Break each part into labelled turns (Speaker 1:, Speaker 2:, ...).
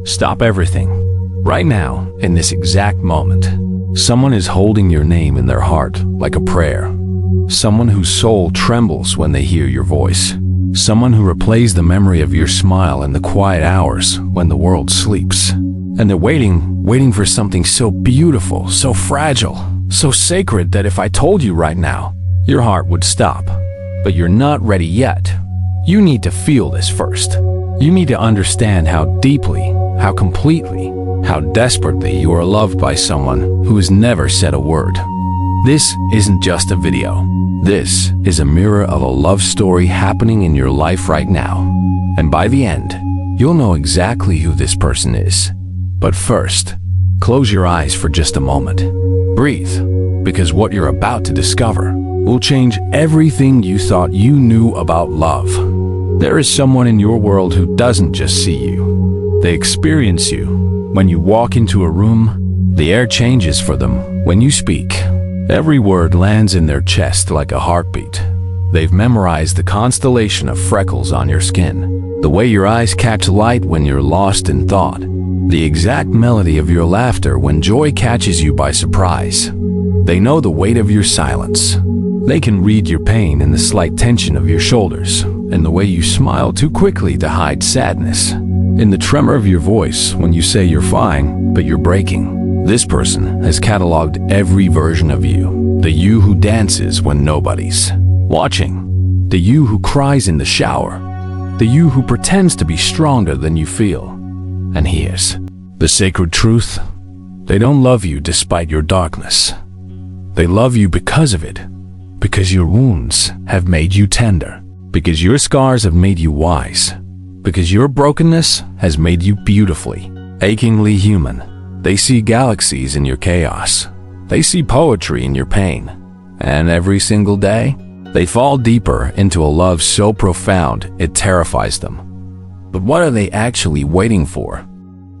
Speaker 1: Stop everything. Right now, in this exact moment, someone is holding your name in their heart like a prayer. Someone whose soul trembles when they hear your voice. Someone who replays the memory of your smile in the quiet hours when the world sleeps. And they're waiting for something so beautiful, so fragile, so sacred that if I told you right now, your heart would stop. But you're not ready yet. You need to feel this first. You need to understand how deeply, how completely, how desperately you are loved by someone who has never said a word. This isn't just a video. This is a mirror of a love story happening in your life right now. And by the end, you'll know exactly who this person is. But first, close your eyes for just a moment. Breathe, because what you're about to discover will change everything you thought you knew about love. There is someone in your world who doesn't just see you. They experience you. When you walk into a room, the air changes for them. When you speak, every word lands in their chest like a heartbeat. They've memorized the constellation of freckles on your skin, the way your eyes catch light when you're lost in thought, the exact melody of your laughter when joy catches you by surprise. They know the weight of your silence. They can read your pain in the slight tension of your shoulders, in the way you smile too quickly to hide sadness, in the tremor of your voice when you say you're fine, but you're breaking. This person has cataloged every version of you. The you who dances when nobody's watching. The you who cries in the shower. The you who pretends to be stronger than you feel. And here's the sacred truth. They don't love you despite your darkness. They love you because of it. Because your wounds have made you tender. Because your scars have made you wise. Because your brokenness has made you beautifully, achingly human. They see galaxies in your chaos. They see poetry in your pain. And every single day, they fall deeper into a love so profound it terrifies them. But what are they actually waiting for?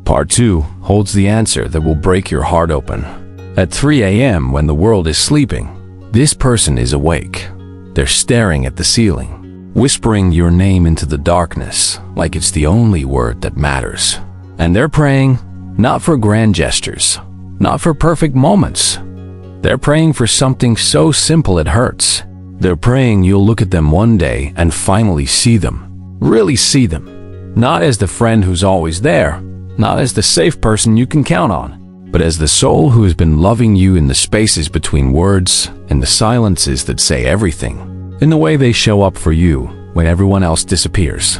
Speaker 1: Part 2 holds the answer that will break your heart open. At 3 a.m. when the world is sleeping, this person is awake. They're staring at the ceiling, whispering your name into the darkness like it's the only word that matters. And they're praying, not for grand gestures, not for perfect moments. They're praying for something so simple it hurts. They're praying you'll look at them one day and finally see them, really see them. Not as the friend who's always there, not as the safe person you can count on, but as the soul who has been loving you in the spaces between words, in the silences that say everything, in the way they show up for you when everyone else disappears.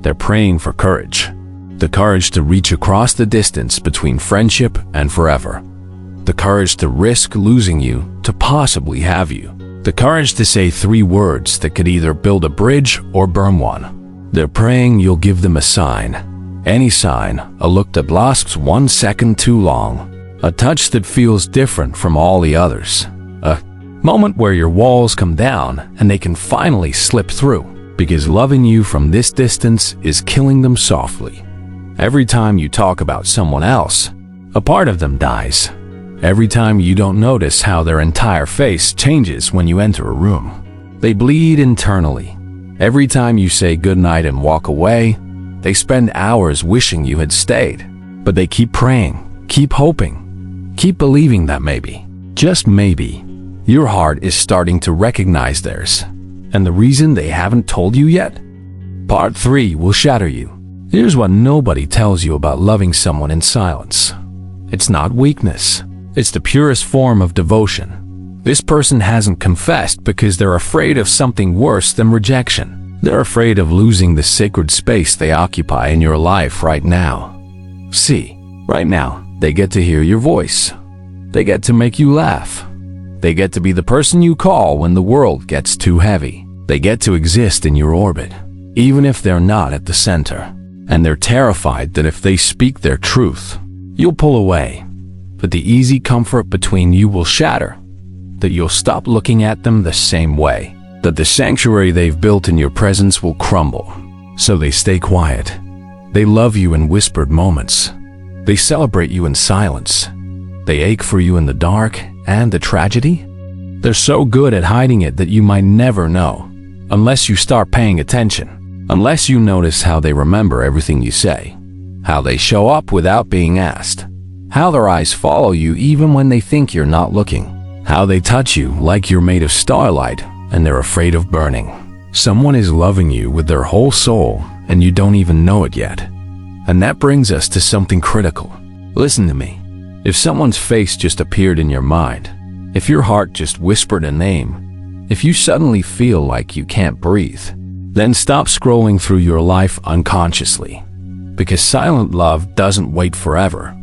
Speaker 1: They're praying for courage. The courage to reach across the distance between friendship and forever. The courage to risk losing you to possibly have you. The courage to say 3 words that could either build a bridge or burn one. They're praying you'll give them a sign. Any sign, a look that lasts 1 second too long. A touch that feels different from all the others. A moment where your walls come down and they can finally slip through. Because loving you from this distance is killing them softly. Every time you talk about someone else, a part of them dies. Every time you don't notice how their entire face changes when you enter a room, they bleed internally. Every time you say goodnight and walk away, they spend hours wishing you had stayed. But they keep praying, keep hoping, keep believing that maybe, just maybe, your heart is starting to recognize theirs. And the reason they haven't told you yet? Part 3 will shatter you. Here's what nobody tells you about loving someone in silence. It's not weakness. It's the purest form of devotion. This person hasn't confessed because they're afraid of something worse than rejection. They're afraid of losing the sacred space they occupy in your life right now. See, right now, they get to hear your voice. They get to make you laugh. They get to be the person you call when the world gets too heavy. They get to exist in your orbit, even if they're not at the center. And they're terrified that if they speak their truth, you'll pull away. But the easy comfort between you will shatter, that you'll stop looking at them the same way, that the sanctuary they've built in your presence will crumble. So they stay quiet. They love you in whispered moments. They celebrate you in silence. They ache for you in the dark and the tragedy. They're so good at hiding it that you might never know, unless you start paying attention, unless you notice how they remember everything you say, how they show up without being asked, how their eyes follow you even when they think you're not looking, how they touch you like you're made of starlight and they're afraid of burning. Someone is loving you with their whole soul and you don't even know it yet. And that brings us to something critical. Listen to me. If someone's face just appeared in your mind, if your heart just whispered a name, if you suddenly feel like you can't breathe, then stop scrolling through your life unconsciously. Because silent love doesn't wait forever.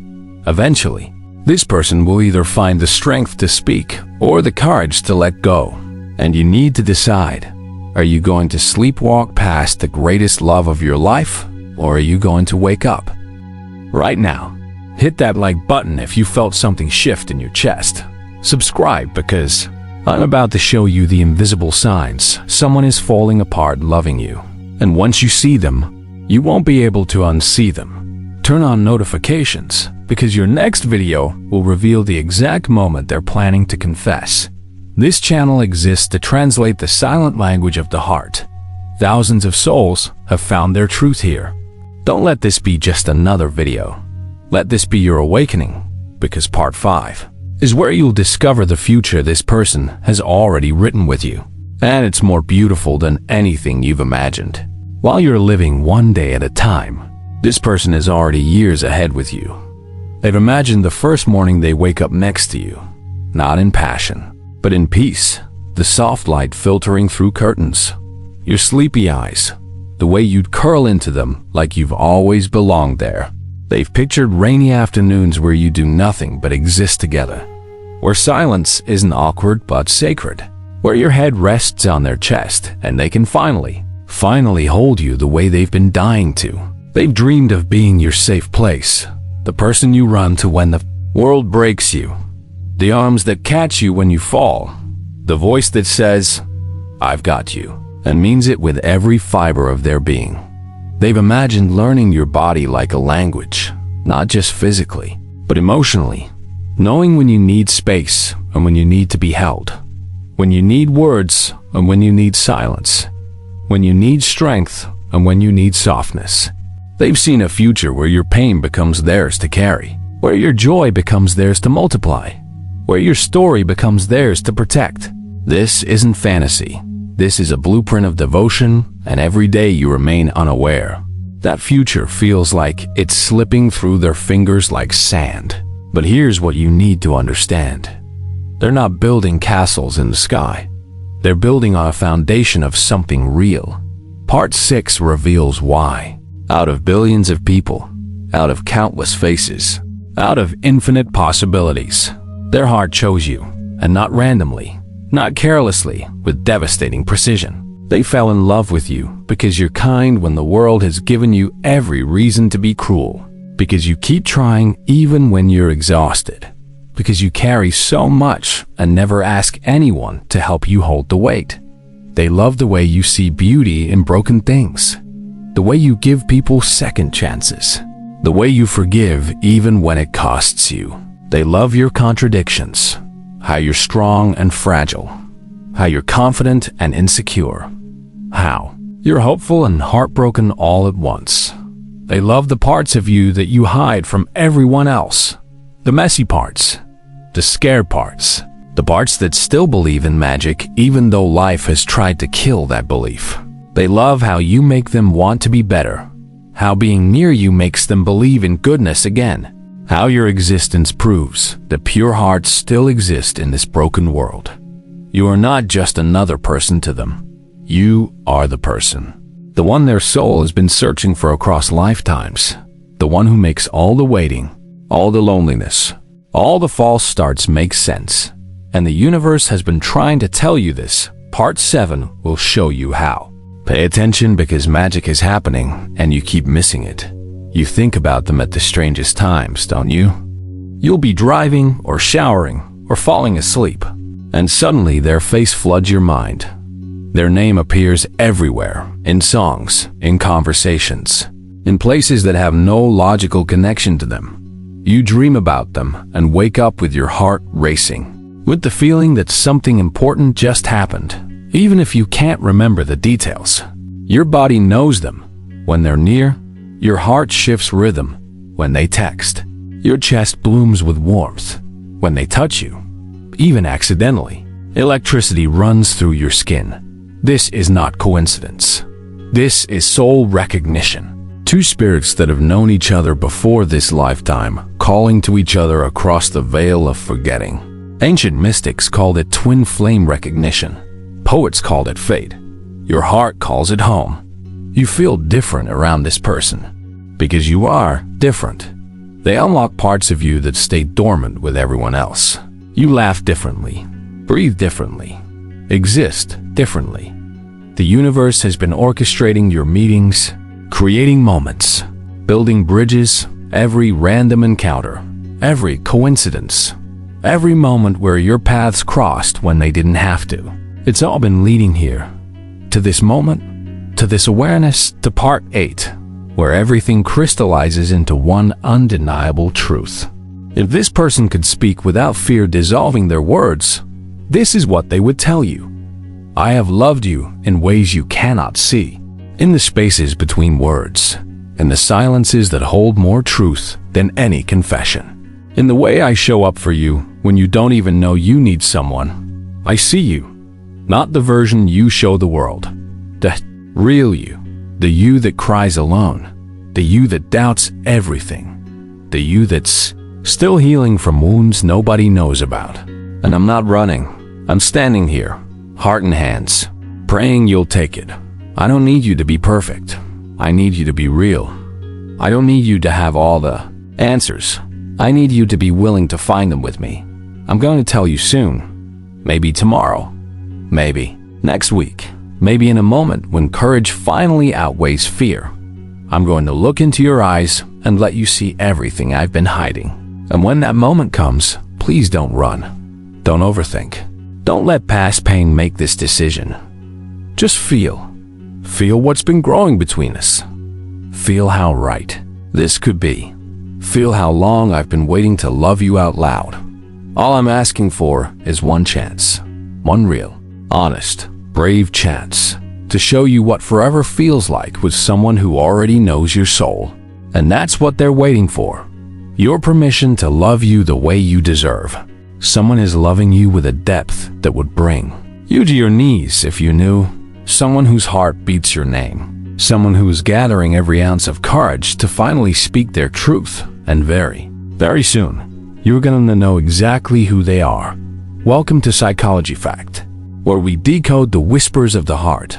Speaker 1: Eventually, this person will either find the strength to speak or the courage to let go. And you need to decide, are you going to sleepwalk past the greatest love of your life, or are you going to wake up? Right now, hit that like button if you felt something shift in your chest. Subscribe because I'm about to show you the invisible signs someone is falling apart loving you. And once you see them, you won't be able to unsee them. Turn on notifications because your next video will reveal the exact moment they're planning to confess. This channel exists to translate the silent language of the heart. Thousands of souls have found their truth here. Don't let this be just another video. Let this be your awakening, because part 5 is where you'll discover the future this person has already written with you. And it's more beautiful than anything you've imagined. While you're living one day at a time, this person is already years ahead with you. They've imagined the first morning they wake up next to you, not in passion, but in peace, the soft light filtering through curtains, your sleepy eyes, the way you'd curl into them like you've always belonged there. They've pictured rainy afternoons where you do nothing but exist together, where silence isn't awkward but sacred, where your head rests on their chest and they can finally hold you the way they've been dying to. They've dreamed of being your safe place, the person you run to when the world breaks you, the arms that catch you when you fall, the voice that says, "I've got you," and means it with every fiber of their being. They've imagined learning your body like a language, not just physically, but emotionally, knowing when you need space and when you need to be held, when you need words and when you need silence, when you need strength and when you need softness. They've seen a future where your pain becomes theirs to carry, where your joy becomes theirs to multiply, where your story becomes theirs to protect. This isn't fantasy. This is a blueprint of devotion, and every day you remain unaware. That future feels like it's slipping through their fingers like sand. But here's what you need to understand. They're not building castles in the sky. They're building on a foundation of something real. Part 6 reveals why. Out of billions of people, out of countless faces, out of infinite possibilities, their heart chose you, and not randomly. Not carelessly, with devastating precision. They fell in love with you because you're kind when the world has given you every reason to be cruel. Because you keep trying even when you're exhausted. Because you carry so much and never ask anyone to help you hold the weight. They love the way you see beauty in broken things. The way you give people second chances. The way you forgive even when it costs you. They love your contradictions. How you're strong and fragile, how you're confident and insecure, how you're hopeful and heartbroken all at once. They love the parts of you that you hide from everyone else, the messy parts, the scared parts, the parts that still believe in magic even though life has tried to kill that belief. They love how you make them want to be better, how being near you makes them believe in goodness again. How your existence proves that pure hearts still exist in this broken world. You are not just another person to them. You are the person. The one their soul has been searching for across lifetimes. The one who makes all the waiting, all the loneliness, all the false starts make sense. And the universe has been trying to tell you this. Part 7 will show you how. Pay attention because magic is happening and you keep missing it. You think about them at the strangest times, don't you? You'll be driving or showering or falling asleep, and suddenly their face floods your mind. Their name appears everywhere, in songs, in conversations, in places that have no logical connection to them. You dream about them and wake up with your heart racing, with the feeling that something important just happened, even if you can't remember the details. Your body knows them. When they're near, your heart shifts rhythm, when they text. Your chest blooms with warmth when they touch you, even accidentally. Electricity runs through your skin. This is not coincidence. This is soul recognition. Two spirits that have known each other before this lifetime, calling to each other across the veil of forgetting. Ancient mystics called it twin flame recognition. Poets called it fate. Your heart calls it home. You feel different around this person because you are different. They unlock parts of you that stay dormant with everyone else. You laugh differently, breathe differently, exist differently. The universe has been orchestrating your meetings, creating moments, building bridges, every random encounter, every coincidence, every moment where your paths crossed when they didn't have to. It's all been leading here, to this moment, to this awareness, to part 8, where everything crystallizes into one undeniable truth. If this person could speak without fear dissolving their words, this is what they would tell you. I have loved you in ways you cannot see, in the spaces between words, in the silences that hold more truth than any confession. In the way I show up for you when you don't even know you need someone. I see you, not the version you show the world, the real you, the you that cries alone, the you that doubts everything, the you that's still healing from wounds nobody knows about. And I'm not running, I'm standing here, heart in hands, praying you'll take it. I don't need you to be perfect. I need you to be real. I don't need you to have all the answers. I need you to be willing to find them with me. I'm going to tell you soon. Maybe tomorrow. Maybe next week. Maybe in a moment when courage finally outweighs fear. I'm going to look into your eyes and let you see everything I've been hiding. And when that moment comes, please don't run. Don't overthink. Don't let past pain make this decision. Just feel. Feel what's been growing between us. Feel how right this could be. Feel how long I've been waiting to love you out loud. All I'm asking for is one chance. One real, honest, brave chance to show you what forever feels like with someone who already knows your soul. And that's what they're waiting for. Your permission to love you the way you deserve. Someone is loving you with a depth that would bring you to your knees if you knew. Someone whose heart beats your name. Someone who is gathering every ounce of courage to finally speak their truth. And very, very soon, you're going to know exactly who they are. Welcome to Psychology Fact, where we decode the whispers of the heart.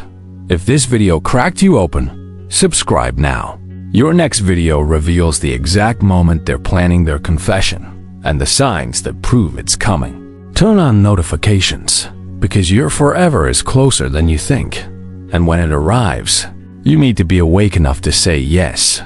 Speaker 1: If this video cracked you open, subscribe now. Your next video reveals the exact moment they're planning their confession and the signs that prove it's coming. Turn on notifications, because your forever is closer than you think. And when it arrives, you need to be awake enough to say yes.